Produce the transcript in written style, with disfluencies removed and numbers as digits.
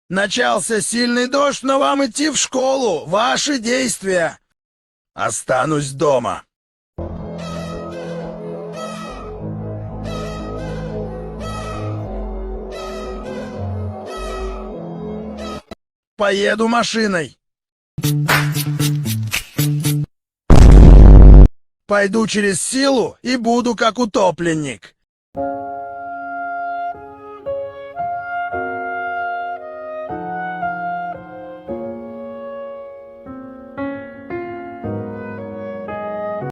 Начался сильный дождь, но вам идти в школу. Ваши действия. Останусь дома. Поеду машиной. Пойду через силу и буду как утопленник.